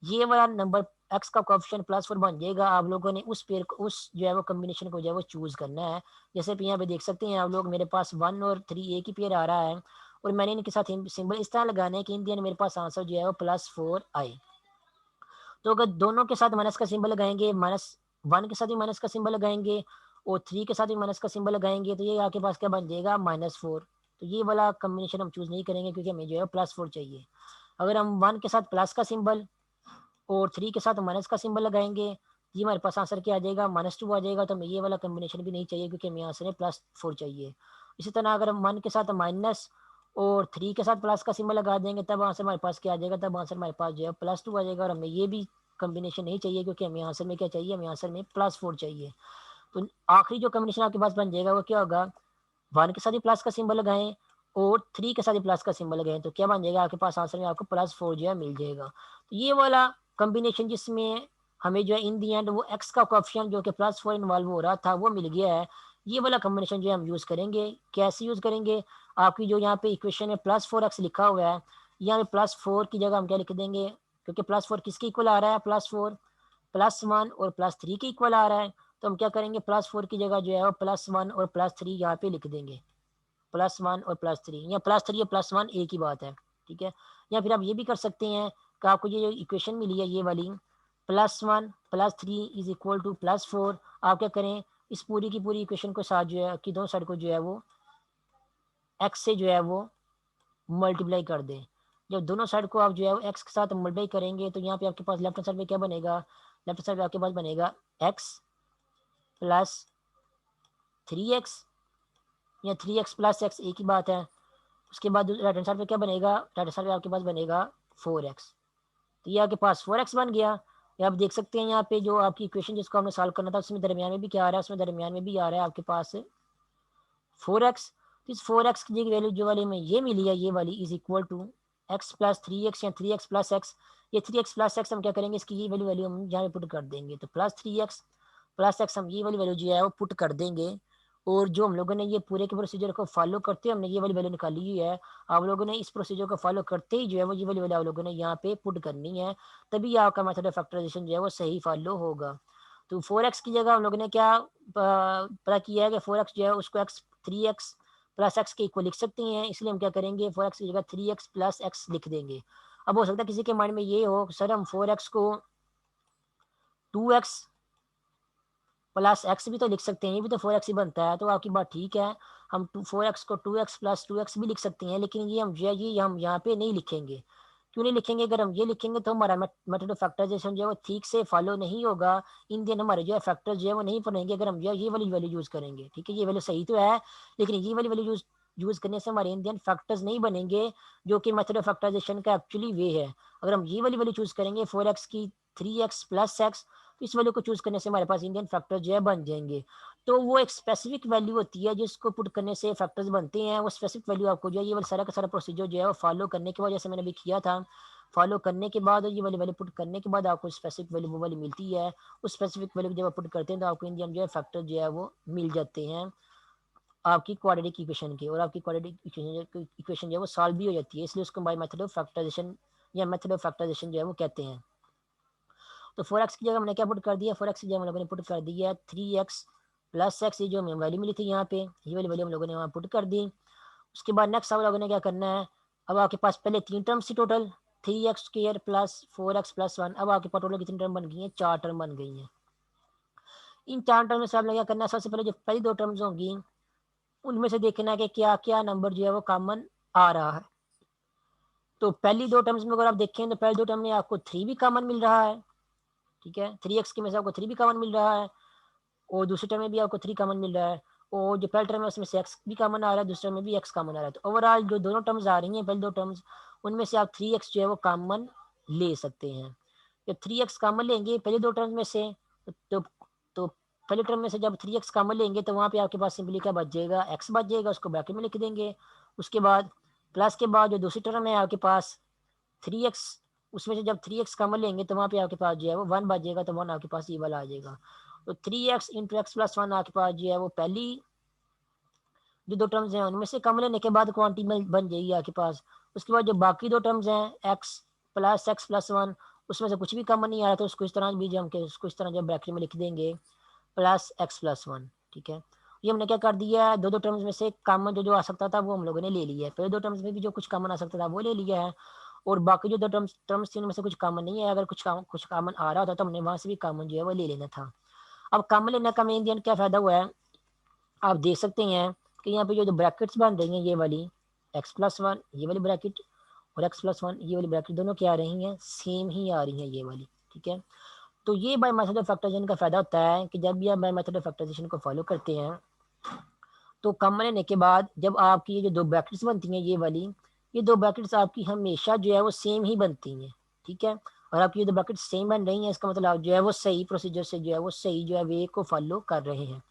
ये वाला नंबर एक्स का कोएफिशिएंट +4 बन जाएगा, आप लोगों ने उस पेयर को उस जो है वो कॉम्बिनेशन को जो है वो चूज करना है। जैसे यहाँ पे देख सकते हैं आप लोग, मेरे पास 1 और 3 एक ही पेयर आ रहा है, और मैंने इनके साथ सिंबल इस तरह लगाने कि इन दी एंड मेरे पास आंसर जो है वो +4 आए। तो अगर दोनों के साथ माइनस का सिंबल लगाएंगे, -1 के साथ भी माइनस का सिंबल लगाएंगे और 3 के साथ भी माइनस का सिंबल लगाएंगे, तो ये आपके पास क्या बन जाएगा -4। तो ये वाला कॉम्बिनेशन हम चूज नहीं करेंगे क्योंकि हमें जो है +4 चाहिए। अगर हम 1 के साथ प्लस का सिंबल और 3 के साथ माइनस का सिंबल लगाएंगे, ये हमारे पास आंसर क्या आ जाएगा, -2 आ जाएगा। तो हमें ये वाला कॉम्बिनेशन भी नहीं चाहिए क्योंकि हमें आंसर में +4 चाहिए। इसी तरह अगर हम 1 के साथ माइनस और 3 के साथ प्लस का सिंबल लगा देंगे, तब आंसर हमारे पास क्या आ जाएगा, तब आंसर हमारे पास जो है +2 आ जाएगा। और हमें ये भी कॉम्बिनेशन नहीं चाहिए क्योंकि हमें आंसर में क्या चाहिए, हमें आंसर में +4 चाहिए। तो आखिरी जो कॉम्बिनेशन आपके पास बन जाएगा वो क्या होगा, 1 के साथ ही प्लस का सिंबल लगाएं और 3 के साथ ही प्लस का सिंबल लगाएं, तो क्या बन जाएगा आपके पास आंसर में आपको +4 जो है मिल जाएगा। तो ये वाला कॉम्बिनेशन जिसमें हमें जो है इन दी एंड वो एक्स का कोएफिशिएंट जो कि +4 इन्वॉल्व हो रहा था वो मिल गया है। ये वाला कॉम्बिनेशन जो है हम यूज़ करेंगे। कैसे यूज़ करेंगे, आपकी जो यहाँ पे इक्वेशन में +4x लिखा हुआ है, यहाँ पे +4 की जगह हम क्या लिख देंगे, क्योंकि +4 किसके इक्वल आ रहा है, +4 +1 और +3 के इक्वल आ रहा है। तो हम क्या करेंगे, +4 की जगह जो है वो +1 और +3 यहाँ पे लिख देंगे। +1 और +3 या +3 और +1 एक ही बात है, ठीक है। या फिर आप ये भी कर सकते हैं कि आपको ये जो इक्वेशन मिली है ये वाली, +1 +3 इज इक्वल टू +4, आप क्या करें, इस पूरी की पूरी इक्वेशन को साथ जो है कि दोनों साइड को जो है वो x से जो है वो मल्टीप्लाई कर दें। जब दोनों साइड को आप जो है वो x के साथ मल्टीप्लाई करेंगे, तो यहाँ पे आपके पास लेफ्ट हैंड साइड में क्या बनेगा, लेफ्ट साइड में आपके पास बनेगा x प्लस 3x या 3x प्लस x, एक ही बात है। उसके बाद राइट हैंड साइड पे क्या बनेगा, राइट हैंड साइड पे आपके पास बनेगा 4x। तो ये आपके पास 4x बन गया। ये आप देख सकते हैं यहाँ पे जो आपकी इक्वेशन जिसको हमने सॉल्व करना था उसमें दरमियान में भी क्या आ रहा है, उसमें दरमियान में भी आ रहा है आपके पास 4x। तो इस 4x की वैल्यू जो वाली में ये मिली है, ये वाली is equal to x plus 3x या 3x प्लस एक्स। ये 3x प्लस एक्स हम क्या करेंगे, इसकी ये वैल्यू हम यहाँ पे पुट कर देंगे। तो +3x प्लस एक्स हम ये वाली वैल्यू जो है वो पुट कर देंगे। और जो हम लोगों ने ये पूरे के प्रोसीजर को फॉलो करते हुए हमने ये वाली वैल्यू निकाली हुई है, आप लोगों ने इस प्रोसीजर को फॉलो करते ही जो है वो ये वाली वैल्यू आप लोगों ने यहाँ पे पुट करनी है, तभी आपका मेथड ऑफ फैक्टराइजेशन जो है वो सही फॉलो होगा। तो 4x की जगह हम लोगों ने क्या पता किया है कि 4x जो है उसको x 3x प्लस एक्स के इक्वल लिख सकते हैं, इसलिए हम क्या करेंगे 4x की जगह 3x प्लस एक्स लिख देंगे। अब हो सकता है किसी के माइंड में ये हो, सर हम 4x को 2x प्लस एक्स भी तो लिख सकते हैं, ये भी तो 4x ही बनता है। तो आपकी बात ठीक है, हम 4x को 2x प्लस 2x भी लिख सकते हैं, लेकिन ये हम यहाँ पे नहीं लिखेंगे। क्यों नहीं लिखेंगे, अगर हम ये लिखेंगे तो हमारा मेथड ऑफ फैक्टराइजेशन जो है वो ठीक से फॉलो नहीं होगा। इन दिन हमारे जो है फैक्टर जो है वो नहीं बनेंगे अगर हम जो है ये वाली वैल्यू यूज़ करेंगे। ठीक है, ये वैल्यू सही तो है, लेकिन ये वाली वैल्यू यूज़ करने से हमारे इंडियन फैक्टर्स नहीं बनेंगे, जो कि मेथड ऑफ फैक्टराइजेशन का एक्चुअली वे है। अगर हम ये वाली वैल्यू चूज़ करेंगे 4x की 3x प्लस एक्स, तो इस वैल्यू को चूज़ करने से हमारे पास इंडियन फैक्टर जो है बन जाएंगे। तो वो एक स्पेसिफिक वैल्यू होती है जिसको पुट करने से फैक्टर्स बनते हैं। वो स्पेसिफिक वैल्यू आपको जो है ये वाला सारा का सारा प्रोसीजर जो है वो फॉलो करने की वजह से मैंने भी किया था, फॉलो करने के बाद ये वाली वैल्यू पुट करने के बाद आपको स्पेसिफिक वैल्यू वो वाली मिलती है। उस स्पेसिफिक वैल्यू जब आप पुट करते हैं तो आपको इंडियन जो है फैक्टर जो है वो मिल जाते हैं आपकी क्वाड्रेटिक इक्वेशन के, और आपकी क्वाड्रेटिक इक्वेशन जो है वो सॉल्व भी हो जाती है। इसलिए उसको बाय मेथड ऑफ फैक्टराइजेशन या मेथड ऑफ फैक्टराइजेशन जो है वो कहते हैं। तो 4x की जगह हमने क्या पुट कर दिया, 4x की जगह हम लोगों ने पुट कर दिया 3x प्लस एक्स, ये जो हमें वैल्यू मिली थी यहाँ पे, ये वाली वैल्यू हम लोगों ने वहाँ पुट कर दी। उसके बाद नेक्स्ट हम लोगों ने क्या करना है, अब आपके पास पहले 3 टर्म्स थी total, 3x² plus 4x plus 1। अब आपके पास टोटल कितनी टर्म बन गई हैं, 4 टर्म बन गई हैं। इन 4 टर्म में से आपने क्या करना है, सबसे पहले जो पहली 2 टर्म्स होंगी उनमें से देखना है कि क्या क्या नंबर जो है वो कॉमन आ रहा है। तो पहली 2 टर्म्स में अगर आप देखें तो पहली 2 टर्म में आपको 3 भी कॉमन मिल रहा है, ठीक है, 3x के में से आपको 3 भी कॉमन मिल रहा है, और दूसरे टर्म में भी आपको 3 कॉमन मिल रहा है, और जो पहले टर्म है उसमें से x भी कॉमन आ रहा है, दूसरे में भी x कॉमन आ रहा है। तो ओवरऑल जो दोनों टर्म्स आ रही हैं पहले 2 टर्म्स, उनमें से आप 3x जो है वो कॉमन ले सकते हैं। जब 3x कॉमन लेंगे पहले 2 टर्म्स में से, तो तो पहले टर्म में से जब 3x कॉमन लेंगे तो वहाँ पे आपके पास सिंपली क्या बच जाएगा, x बच जाएगा, उसको ब्रैकेट में लिख देंगे। उसके बाद प्लस के बाद जो दूसरी टर्म है आपके पास 3x, उसमें से जब 3x कॉमन लेंगे तो वहाँ पे आपके पास जो है वो 1 बच जाएगा, तो 1 आपके पास ये वाला आ जाएगा। तो 3x इंटू एक्स प्लस 1 आपके पास जो है वो पहली जो 2 टर्म्स हैं उनमें से कॉमन लेने के बाद क्वांटिटी में बन जाएगी आपके पास। उसके बाद जो बाकी 2 टर्म्स हैं x प्लस 1, उसमें से कुछ भी कॉमन नहीं आ रहा, तो उसको इस तरह भी जो हम उसको इस तरह जो ब्रैकेट में लिख देंगे प्लस x प्लस 1, ठीक है। ये हमने क्या कर दिया है, दो दो टर्म्स में से कॉमन जो जो आ सकता था वो हम लोगों ने ले लिया है। पहले दो टर्म्स में भी जो कुछ कॉमन आ सकता था वो ले लिया है, और बाकी जो दो टर्म्स थी उनमें से कुछ कॉमन नहीं है। अगर कुछ कॉमन आ रहा होता तो हमने वहाँ से भी कॉमन जो है वो ले लेना था। अब कॉमन लेने का मेन इंडियन क्या फ़ायदा हुआ है, आप देख सकते हैं कि यहाँ पे जो ब्रैकेट्स बन रही हैं ये वाली x+1 ये वाली ब्रैकेट और x+1 ये वाली ब्रैकेट दोनों क्या आ रही हैं, सेम ही आ रही हैं ये वाली। ठीक है, तो ये बाय मेथड ऑफ फैक्टराइजेशन का फ़ायदा होता है कि जब भी आप बाय मेथड ऑफ फैक्टराइजेशन को फॉलो करते हैं तो कॉमन लेने के बाद जब आपकी ये जो दो ब्रैकेट्स बनती हैं ये दो ब्रैकेट्स आपकी हमेशा जो है वो सेम ही बनती हैं। ठीक है, और आपकी ये दो ब्रैकेट्स सेम बन रही हैं, इसका मतलब आप जो है वो सही प्रोसीजर से जो है वो सही जो है वे को फॉलो कर रहे हैं।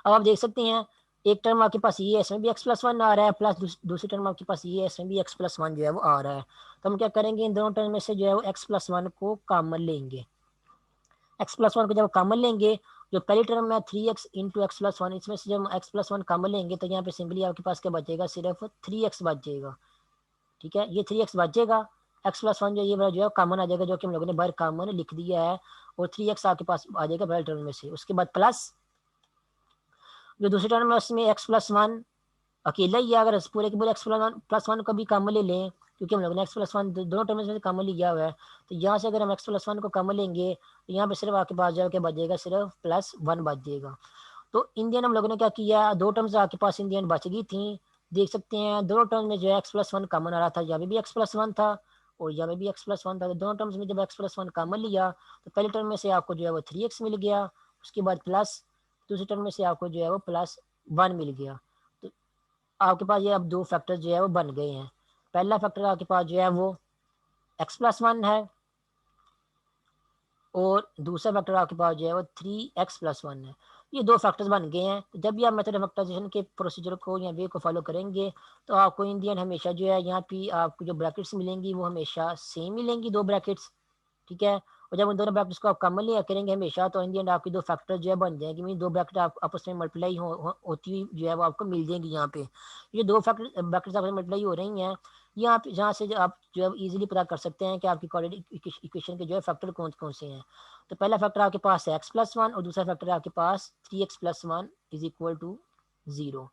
अब आप देख सकते हैं एक टर्म आपके पास ये है, इसमें भी x+1 आ रहा है, प्लस दूसरी टर्म आपके पास ये है, इसमें भी x+1 जो है वो आ रहा है। तो हम क्या करेंगे, इन दोनों टर्म में से जो है वो x+1 को कॉमन लेंगे। x+1 को जब कॉमन लेंगे, जो पहली टर्म में 3x इंटू x+1, इसमें से जब x+1 कॉमन लेंगे तो यहाँ पे सिंपली आपके पास क्या बचेगा, सिर्फ 3x बचेगा। ठीक है, ये 3x बचेगा, x+1 जो ये वाला जो है कॉमन आ जाएगा, जो कि हम लोगों ने बाहर कॉमन लिख दिया है, और 3x आपके पास आ जाएगा पहले टर्म में से। उसके बाद प्लस जो दूसरी टर्म है उसमें x+1 अकेला ही है, अगर पूरे के पूरे x+1 को भी कॉमन ले लें, क्योंकि हम लोगों ने x+1 दोनों टर्म में कॉमन लिया हुआ है, तो यहाँ से अगर हम x+1 को कॉमन लेंगे तो यहाँ पे सिर्फ आपके पास जो है बच जाएगा, सिर्फ +1 बच जाएगा। तो इंडियन हम लोगों ने क्या किया, दो टर्म्स आपके पास इंडियन बच गई थी। देख सकते हैं दोनों टर्म्स में जो है x+1 कॉमन आ रहा था, यहाँ पे भी x+1 था और यहाँ पे भी x+1 था। तो दोनों टर्म्स में जब x+1 कॉमन लिया तो पहले टर्म में से आपको जो है वो 3x मिल गया, उसके बाद प्लस दूसरी टर्म में से आपको जो है वो +1 मिल गया। तो आपके पास ये अब दो फैक्टर जो है वो बन गए हैं। पहला फैक्टर आपके पास जो है वो x+1 है, और दूसरा फैक्टर आपके पास जो है वो 3x+1 है। ये दो फैक्टर्स बन गए हैं। तो जब भी आप मेथड ऑफ फैक्टराइजेशन के प्रोसीजर को या वे को फॉलो करेंगे तो आपको इन दी एंड हमेशा जो है यहाँ पे आपको जो ब्रैकेट्स मिलेंगी वो हमेशा सेम मिलेंगी, दो ब्रैकेट्स। ठीक है, और जब उन दोनों ब्रैकेट्स को आप कॉमन लिया करेंगे हमेशा, तो इन दी एंड आपकी दो फैक्टर जो है बन जाएंगे, मीन दो ब्रैकेट आप आपस में मल्टीप्लाई होती हुई जो है वो आपको मिल जाएंगी। यहाँ पे ये दो फैक्टर ब्रैकेट्स आपस में मल्टीप्लाई हो रही हैं, यहाँ पे जहाँ से आप जो है इजीली पता कर सकते हैं कि आपकी क्वाड्रेटिक इक्वेशन के जो है फैक्टर कौन कौन से हैं। तो पहला फैक्टर आपके पास है x+1 और दूसरा फैक्टर आपके पास 3x+1 इज इक्वल टू 0।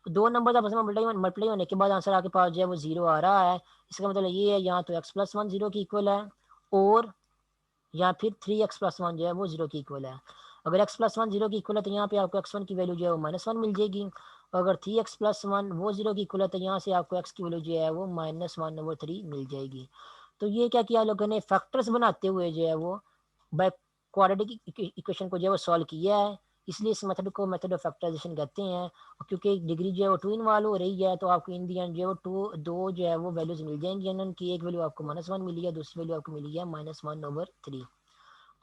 तो दो नंबर आपस में मल्टीप्लाई होने के बाद आंसर आपके पास जो है वो 0 आ रहा है। इसका मतलब ये है यहाँ तो x+1 0 की इक्वल है, और या फिर 3x+1 जो है वो 0 की इक्वल है। अगर x+1 0 की इक्वल है तो यहाँ पे आपको x1 की वैल्यू जो है वो -1 मिल जाएगी, और अगर 3x+1 वो 0 की इक्वल है तो यहाँ से आपको x की वैल्यू जो है वो -1/3 मिल जाएगी। तो ये क्या किया लोगों ने, फैक्टर्स बनाते हुए जो है वो बाय क्वाड्रेटिक इक्वेशन को जो है वो सॉल्व किया है। इसलिए इस मेथड को मेथड ऑफ फैक्टराइजेशन कहते हैं। और क्योंकि डिग्री जो है वो 2 इन्वॉल्व हो रही है, तो आपको इन दी एंड जो है वो दो जो है वो वैल्यूज मिल जाएंगी। उनकी एक वैल्यू आपको -1 मिली है, दूसरी वैल्यू आपको मिली है -1/3।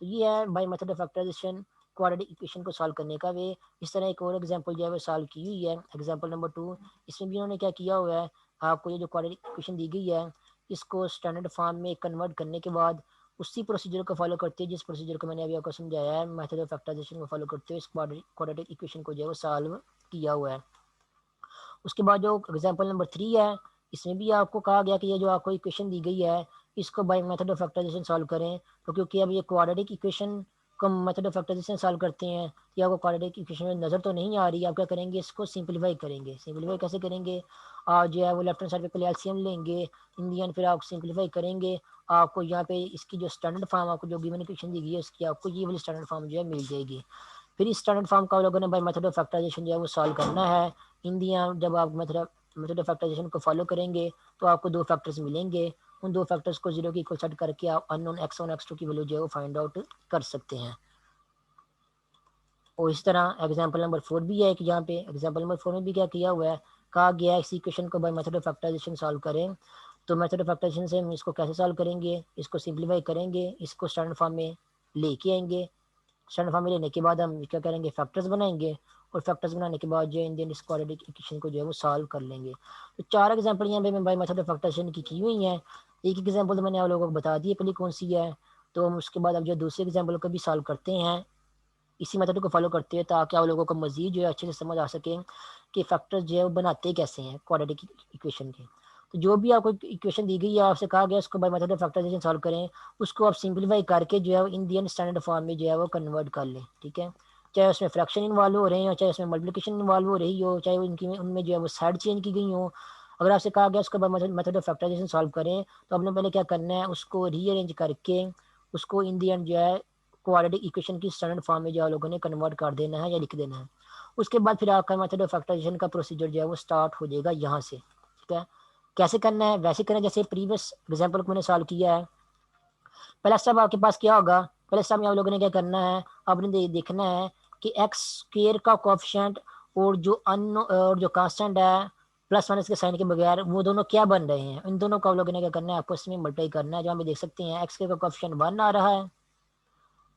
तो ये है by method of factorisation quadratic equation को सॉल्व करने का वे। इस तरह एक और एग्जांपल जो है वो सॉल्व की हुई है, एग्जांपल नंबर 2। इसमें भी उन्होंने क्या किया हुआ है, आपको ये जो क्वाड्रेटिक इक्वेशन दी गई है इसको स्टैंडर्ड फॉर्म में कन्वर्ट करने के बाद उसी प्रोसीजर को फॉलो करते हैं जिस प्रोसीजर को मैंने अभी आपको समझाया है, मेथड ऑफ फैक्टराइजेशन को फॉलो करते हुए इस क्वाड्रेटिक इक्वेशन को जो है वो सॉल्व किया हुआ है। उसके बाद जो एग्जांपल नंबर 3 है, इसमें भी आपको कहा गया कि ये जो आपको इक्वेशन दी गई है इसको by method of factorisation solve करें। तो क्योंकि अब ये क्वाड्रेटिक इक्वेशन को मेथड ऑफ फैक्टराइजेशन सॉल्व करते हैं कि आपको क्वाड्रेटिक इक्वेशन में नज़र तो नहीं आ रही, आप क्या करेंगे, इसको सिंपलीफाई करेंगे। सिंपलीफाई कैसे करेंगे, आप जो है वो लेफ्ट हैंड साइड पे पहले एलसीएम लेंगे, इन दी एंड फिर आप सिंपलीफाई करेंगे। आपको यहाँ पे इसकी जो स्टैंडर्ड फॉर्म आपको जो गिवन इक्वेशन दी गई है उसकी आपको ये वाली स्टैंडर्ड फॉर्म जो है मिल जाएगी। फिर इस स्टैंडर्ड फॉर्म का लोगों ने बाय मेथड ऑफ फैक्टराइजेशन जो है वो सॉल्व करना है। इन दी एंड जब आप मेथड ऑफ फैक्टराइजेशन को फॉलो करेंगे तो आपको दो फैक्टर्स मिलेंगे, उन दो फैक्टर्स को 0 की इक्वल सेट करके आप अननोन x1 x2 की वैल्यू जो है वो फाइंड आउट कर सकते हैं। और इस तरह एग्जांपल नंबर 4 भी है कि यहाँ पे एग्जांपल नंबर 4 में भी क्या किया हुआ है, कहा गया है इस इक्वेशन को by method of factorisation solve करें। तो मेथड ऑफ फैक्टराइजेशन से हम इसको कैसे सॉल्व करेंगे, इसको सिंप्लीफाई करेंगे, इसको स्टैंडर्ड फॉर्म में लेके आएंगे। स्टैंडर्ड फॉर्म में लेने के बाद हम क्या करेंगे, फैक्टर्स बनाएंगे, और फैक्टर्स बनाने के बाद जो इंडियन क्वाड्रेटिक इक्वेशन को जो है वो सॉल्व कर लेंगे। तो 4 एग्जांपल यहाँ पे मैं बाय मेथड ऑफ फैक्टराइजेशन की हुई हैं। एक एग्जांपल तो मैंने आप लोगों को बता दी है पहले कौन सी है। तो हम उसके बाद अब जो दूसरे एग्जांपल को भी सॉल्व करते हैं इसी मेथड को फॉलो करते हैं, ताकि आप लोगों को मजीद जो है अच्छे से समझ आ सके कि फैक्टर्स जो है वो बनाते कैसे हैं क्वाड्रेटिक इक्वेशन के। तो जो भी आपको इक्वेशन दी गई है आपसे कहा गया उसको by method of factorisation solve करें, उसको आप सिंपलीफाई करके जो है in the end standard form में जो है वो कन्वर्ट कर लें। ठीक है, चाहे उसमें फ्रैक्शन इन्वॉल्व हो रहे हो, चाहे उसमें मल्टीप्लिकेशन इन्वॉल्व हो रही हो, चाहे उनकी उनमें जो है वो साइड चेंज की गई हो। अगर आपसे कहा गया उसके बाद मेथड ऑफ फैक्टराइजेशन सॉल्व करें, तो आपने पहले क्या करना है, उसको रीअरेंज करके उसको इन दी एंड जो है क्वाड्रेटिक इक्वेशन की स्टैंडर्ड फॉर्म में जो है लोगों ने कन्वर्ट कर देना है या लिख देना है। उसके बाद फिर आपका मेथड ऑफ फैक्टराइजेशन का प्रोसीजर जो है वो स्टार्ट हो जाएगा यहाँ से। ठीक है, कैसे करना है, वैसे करना जैसे प्रीवियस एग्जाम्पल को मैंने सॉल्व किया है। पहला स्टेप आपके पास क्या होगा, पहले स्टेप में आप लोगों ने क्या करना है, आपने देखना है कि एक्स स्क्वेयर का कोएफिशिएंट और जो कांस्टेंट है प्लस माइनस के साइन के बगैर, वो दोनों क्या बन रहे हैं। इन दोनों को आप लोगों ने क्या करना है, आपस में मल्टीप्लाई करना है। जो हम देख सकते हैं एक्स स्क्वेयर का कोएफिशिएंट 1 आ रहा है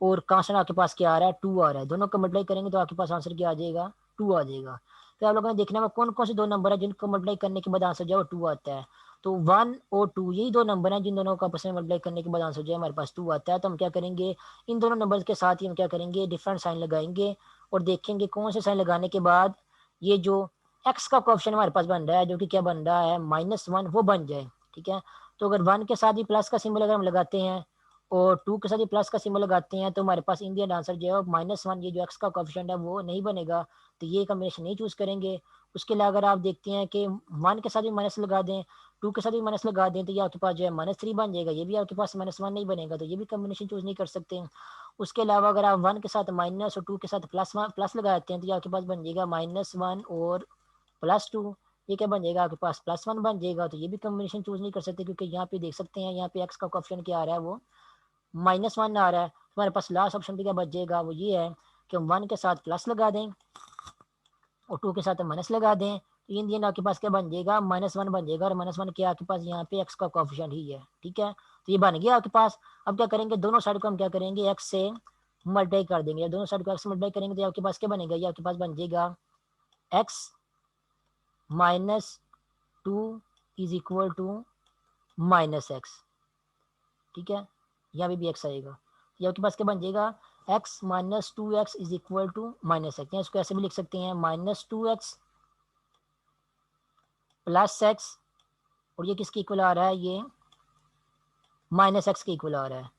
और कांस्टेंट आपके पास क्या आ रहा है, 2 आ रहा है। दोनों को मल्टीप्लाई करेंगे तो आपके पास आंसर क्या आ जाएगा, 2 आ जाएगा। फिर आप लोगों ने देखना है कौन कौन से दो नंबर है जिनको मल्टीप्लाई करने के बाद आंसर जो है 2 आता है। तो 1 और 2 यही दो नंबर हैं जिन दोनों को आपस में मल्टीप्लाई करने के बाद आंसर जो है हमारे पास 2 आता है। तो हम क्या करेंगे, इन दोनों नंबर्स के साथ ही हम क्या करेंगे, डिफरेंट साइन लगाएंगे और देखेंगे कौन से साइन लगाने के बाद ये जो एक्स का कोएफिशिएंट हमारे पास बन रहा है, जो कि क्या बन रहा है -1, वो बन जाए। ठीक है, तो अगर 1 के साथ ही प्लस का सिंबल अगर हम लगाते हैं और 2 के साथ ही प्लस का सिंबल लगाते हैं, तो हमारे पास इंडियन आंसर जो है -1, ये जो एक्स का कोएफिशिएंट है वो नहीं बनेगा। तो ये कॉम्बिनेशन नहीं चूज करेंगे। उसके अलावा अगर आप देखते हैं कि 1 के साथ भी माइनस लगा दें, 2 के साथ भी माइनस लगा दें, तो ये आपके पास जो है -3 बन जाएगा। ये भी आपके पास -1 नहीं बनेगा, तो ये भी कॉम्बिनेशन चूज नहीं कर सकते। उसके अलावा अगर आप 1 के साथ माइनस और 2 के साथ प्लस लगाते हैं, तो ये आपके पास बन जाएगा -1 और +2। ये क्या बन जाएगा, आपके पास +1 बन जाएगा। तो ये भी कॉम्बिनेशन चूज नहीं कर सकते, क्योंकि यहाँ पे देख सकते हैं यहाँ पे एक्स का कोएफिशिएंट क्या आ रहा है, वो -1 आ रहा है। हमारे पास लास्ट ऑप्शन पे क्या बच जाएगा, वो ये है कि हम 1 के साथ प्लस लगा दें और 2 के साथ माइनस लगा दें। तो इन दिन आपके पास क्या बन जाएगा, -1 बन जाएगा। और -1 क्या आपके पास यहाँ पे एक्स का कोएफिशिएंट ही है। ठीक है, तो ये बन गया आपके पास। अब क्या करेंगे, दोनों साइड को हम क्या करेंगे, एक्स से मल्टीप्लाई कर देंगे। दोनों साइड को एक्स से मल्टीप्लाई करेंगे तो आपके पास क्या बनेगा, ये आपके पास बन जाएगा x -2 is equal to -x। ठीक है, यहाँ भी एक्स आएगा। ये आपके पास क्या बन जाएगा, x -2x is equal to -x। इसको ऐसे भी लिख सकते हैं -2x +x, और ये किसके इक्वल आ रहा है, ये -x के इक्वल आ रहा है।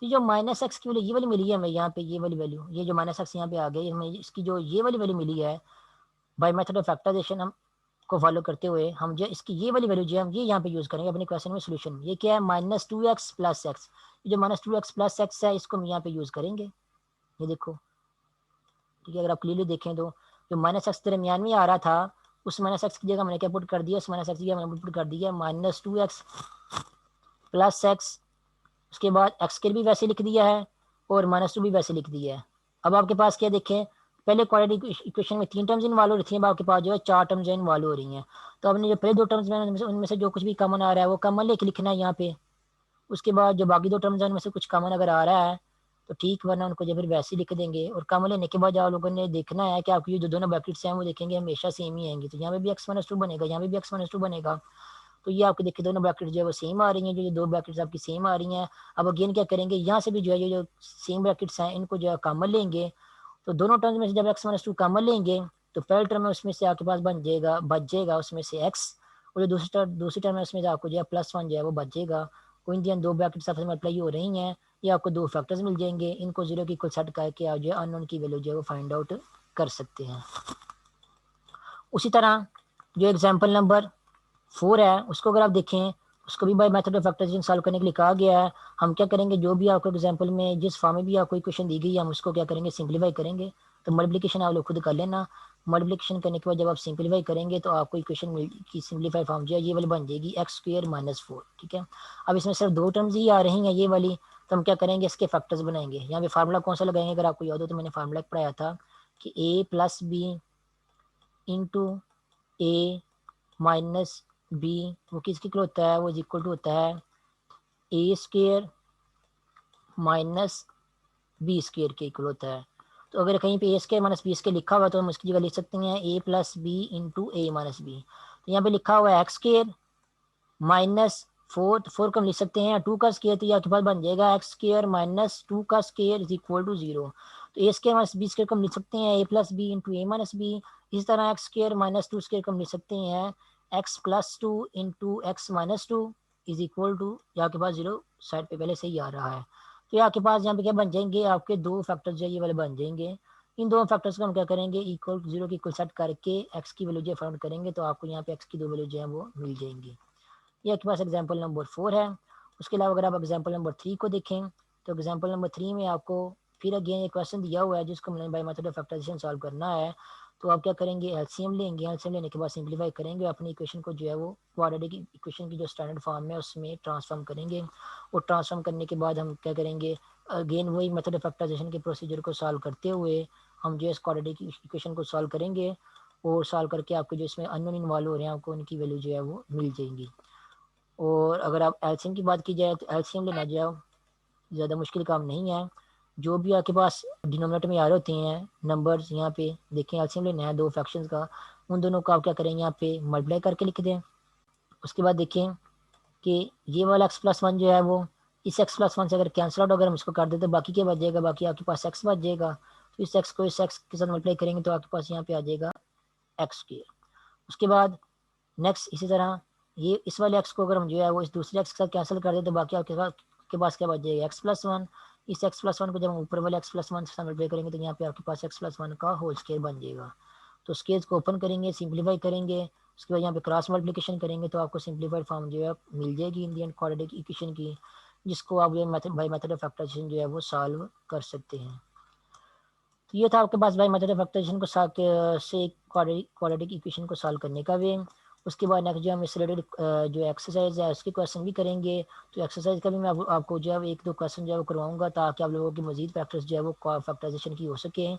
तो जो -x की वैल्यू ये वाली मिली है हमें यहाँ पे, ये वाली वैल्यू, ये जो -x यहाँ पे आ गई हमें, इसकी जो ये वाली वैल्यू मिली है बाय मेथड ऑफ फैक्टराइजेशन हम को फॉलो करते हुए, हम जो इसकी ये वाली वैल्यू जो हम ये यहाँ पे यूज करेंगे अपने क्वेश्चन में सोल्यूशन में। ये क्या है, -2x +x। जो -2x +x है इसको हम यहाँ पे यूज करेंगे। ये देखो, ठीक है, अगर आप क्लियरली देखें तो जो -x दरमियान में आ रहा था, उस -x की जगह मैंने क्या पुट कर दिया, उस -x की जगह मैंने पुट कर दिया -2x +x। उसके बाद एक्स के भी वैसे लिख दिया है और -2 भी वैसे लिख दिया है। अब आपके पास क्या देखें, पहले क्वाड्रेटिक इक्वेशन में 3 टर्म्स इन्वॉल्व हो रही थी, अब आपके पास जो है 4 टर्म्स इन्वॉल्व हो रही हैं। तो आपने जो पहले 2 टर्म्स में उनमें से जो कुछ भी कॉमन आ रहा है वो कॉमन लेके लिखना है यहाँ पे। उसके बाद जो बाकी 2 टर्म्स हैं उनमें से कुछ कॉमन अगर आ रहा है तो ठीक, वरना उनको जो फिर वैसे ही लिख देंगे। और कॉमन लेने के बाद आप लोगों ने देखना है कि आपकी जो दोनों ब्रैकेट्स हैं वो देखेंगे हमेशा सेम ही आएंगी। तो यहाँ पे भी x-2 बनेगा, यहाँ पे भी x-2 बनेगा। तो ये आपके देखिए दोनों ब्रैकेट जो है वो सेम आ रही हैं, जो 2 ब्रैकेट्स आपकी सेम आ रही हैं। अब अगेन क्या करेंगे, यहाँ से भी जो है ये जो सेम ब्रैकेट्स हैं इनको जो है कॉमन लेंगे। तो दोनों टर्म्स में से जब x-2 कॉमन लेंगे तो पहले टर्म में उसमें से आपके पास बच जाएगा उसमें से x, और जो दूसरी टर्म है उसमें से आपको जो है +1 जो है वो बच जाएगा। तो इन 2 ब्रैकेट्स आपस में अप्लाई हो रही हैं, ये आपको 2 फैक्टर्स मिल जाएंगे। इनको 0 की इक्वल सेट करके आप जो है अननोन की वैल्यू जो है वो फाइंड आउट कर सकते हैं। उसी तरह जो एग्जाम्पल नंबर 4 है उसको अगर आप देखें, उसको भी by method of factorisation solve करने के लिए कहा गया है। हम क्या करेंगे, जो भी आपको एग्जांपल में जिस फॉर्म में भी आपको इक्वेशन दी गई है हम उसको क्या करेंगे, सिंप्लीफाई करेंगे। तो मल्टीप्लिकेशन आप लोग खुद कर लेना। मल्टीप्लिकेशन करने के बाद जब आप सिंप्लीफाई करेंगे तो आपको इक्वेशन की सिंप्लीफाई फॉर्म जो है ये वाली बन जाएगी x² -4। ठीक है, अब इसमें सिर्फ 2 टर्म्स ही आ रही हैं ये वाली, तो हम क्या करेंगे, इसके फैक्टर्स बनाएंगे। यहाँ पे फार्मूला कौन सा लगाएंगे, अगर आपको याद हो तो मैंने फार्मूला पढ़ाया था कि a+b into a minus B, वो किसके इक्वल होता है, वो इक्वल टू होता है a² -b² के इक्वल होता है। तो अगर कहीं पे a² -b² लिखा हुआ तो हम उसकी जगह लिख सकते हैं a+b इंटू a -b। तो यहाँ पे लिखा हुआ है x² -4, 4 को हम लिख सकते हैं 2 का स्क्वायर, तो ये आपके पास बन जाएगा x² -2 का स्क्वायर इज इक्वल टू 0। तो a² -b² को हम लिख सकते हैं a+b इंटू a -b। इसी तरह x² -2² को हम लिख सकते हैं x+2 into x -2 is equal to, यहाँ के पास 0 साइड पे पहले से ही आ रहा है। तो यहाँ के पास यहाँ पे क्या बन जाएंगे, आपके 2 फैक्टर जो ये वाले बन जाएंगे। इन दोनों फैक्टर्स को हम क्या करेंगे, इक्वल 0 के इक्वल सेट करके एक्स की वैल्यू जो फाउंड करेंगे, तो आपको यहाँ पे एक्स की दो वैल्यू जो है वो मिल जाएंगी। ये आपके पास एग्जाम्पल नंबर 4 है। उसके अलावा अगर आप एग्जाम्पल नंबर 3 को देखें, तो एग्जाम्पल नंबर 3 में आपको फिर अगेन एक क्वेश्चन दिया हुआ है जिसको हमने by method of factorisation solve करना है। तो आप क्या करेंगे, एलसीएम लेंगे, एलसीएम लेने के बाद सिंप्लीफाई करेंगे, अपनी इक्वेशन को जो है वो क्वाड्रेटिक इक्वेशन की जो स्टैंडर्ड फॉर्म है उसमें ट्रांसफॉर्म करेंगे। और ट्रांसफॉर्म करने के बाद हम क्या करेंगे, अगेन वही मेथड ऑफ फैक्टराइजेशन के प्रोसीजर को सॉल्व करते हुए हम जो है क्वाड्रेटिक इक्वेशन को सॉल्व करेंगे। और सॉल्व करके आपको जो इसमें अननोन इन्वॉल्व हो रहे हैं आपको उनकी वैल्यू जो है वो मिल जाएंगी। और अगर आप एलसीएम की बात की जाए तो एलसीएम लेना जाओ ज़्यादा मुश्किल काम नहीं है। जो भी आपके पास डिनोमिनेटर में आ रहे होते हैं नंबर्स, यहाँ पे देखें एलसीएम लेना है दो फ्रैक्शंस का, उन दोनों को आप क्या करेंगे यहाँ पे मल्टीप्लाई करके लिख दें। उसके बाद देखें कि ये वाला एक्स प्लस वन जो है वो इस एक्स प्लस वन से अगर कैंसिल आउट अगर हम इसको कर दें तो बाकी क्या बच जाएगा, बाकी आपके पास एक्स बच जाएगा। तो इस एक्स को इस एक्स के साथ मल्टीप्लाई करेंगे तो आपके पास यहाँ पे आ जाएगा एक्स स्क्वायर। उसके बाद नेक्स्ट इसी तरह ये इस वाले एक्स को अगर हम जो है वो इस दूसरे एक्स के साथ कैंसिल कर दें तो बाकी आपके पास क्या बच जाएगा, एक्स प्लस वन। इस एक्स प्लस वन को जब हम ऊपर वाले एक्स प्लस वन से मल्टीप्लाई करेंगे तो यहाँ पे आपके पास एक्स प्लस वन का होल स्केयर बन जाएगा। तो स्केयर्स को ओपन करेंगे, सिंप्लीफाई करेंगे, उसके बाद यहाँ पे क्रॉस मल्टीप्लिकेशन करेंगे तो आपको सिंप्लीफाइड फॉर्म जो है मिल जाएगी इंडियन क्वाड्रेटिक इक्वेशन की, जिसको आप method by method of factorisation जो है वो सॉल्व कर सकते हैं। तो ये था आपके पास बाई मेथड ऑफ फैक्टराइजेशन को से क्वाड्रेटिक इक्वेशन को सॉल्व करने का वे। उसके बाद नेक्स्ट जो हम इससे रिलेटेड जो एक्सरसाइज है उसके क्वेश्चन भी करेंगे। तो एक्सरसाइज का भी मैं आपको जो है एक दो क्वेश्चन जो है वो करवाऊंगा ताकि आप लोगों की मजीद प्रैक्टिस जो है वो फैक्टराइजेशन की हो सके।